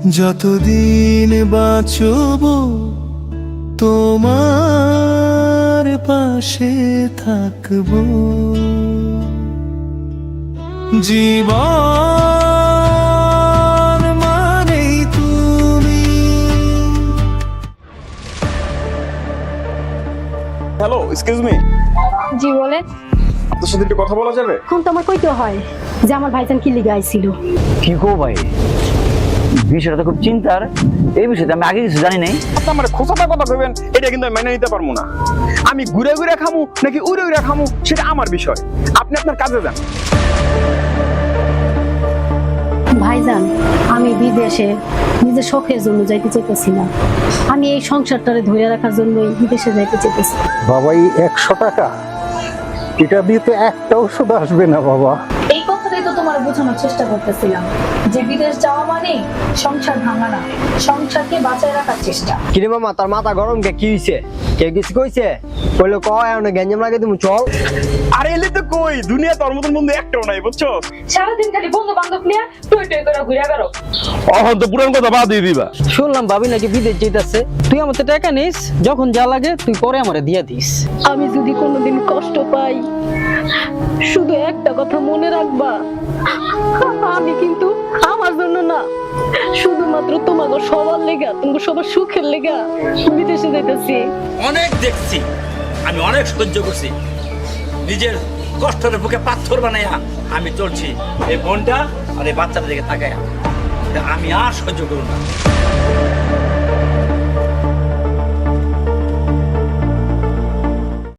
যতদিন বাঁচব তোমার পাশে থাকবো, জীবন মানেই তুমি। হ্যালো, এক্সকিউজ মি, জি বলেন। আপনার সাথে একটু কথা বলা যাবে? এখন তো আমার কইতে হয় যে আমার ভাইজান কি লিগে আইছিল। কি গো ভাই, বিষয়টা তো খুব চিন্তার। এই বিষয়টা আমি আগে কিছু জানি নাই। আপনি আমার খোঁচাটা কথা কইবেন, এটা কিন্তু আমি মেনে নিতে পারবো না। আমি ঘুরে ঘুরে খামু নাকি উড়ে উড়ে খামু সেটা আমার বিষয়, আপনি আপনার কাজে যান। ভাইজান, আমি বিদেশে নিজের শখের জন্য যাইতে চাইতেছি না। আমি এই সংসারটারে ধরে রাখার জন্যই বিদেশে যাইতে চাইতেছি। বাবা, এই 100 টাকা এটা দিয়ে তো একটা ওষুধ আসবে না বাবা। এই কথাটাই তো তোমার বোঝানোর চেষ্টা করতেছিলাম যে বিদেশ যাওয়া মানে সংসার ভাঙা না, সংসারকে বাঁচায় রাখার চেষ্টা। কিরে মামা, তার মাথা গরম কে? কি হইছে? কে কিছু কইছে? কইলো কয় এনে গঞ্জাম লাগে তুমি চল। আরে এলে তো কই, দুনিয়া তোর মতন বন্ধু একটাও নাই, বুঝছো? সারাদিন খালি বন্ধু বান্ধব নিয়ে টই টই করে ঘুরে বেড়ো। এখন তো পুরান কথা বাদ দিয়ে দিবা। শুনলাম ভাবি নাকি বিদেশ যেতেছে। তুই আমার তো টাকা নিস, যখন যা লাগে তুই পরে আমারে দিয়ে দিস। আমি যদি কোনোদিন কষ্ট পাই, শুধু একটা কথা মনে রাখবা, আমি কিন্তু আমার জন্য না, শুধুমাত্র তোমাকে সবার লেগা, তোমাকে সবার সুখের লেগা বিদেশে যাইতেছি। অনেক দেখছি, আমি অনেক সহ্য করছি, নিজের কষ্টের বুকে পাথর বানাইয়া আমি চলছি এই বোনটা আর এই বাচ্চাটা দিকে তাকাইয়া। আমি আর সহ্য করব না।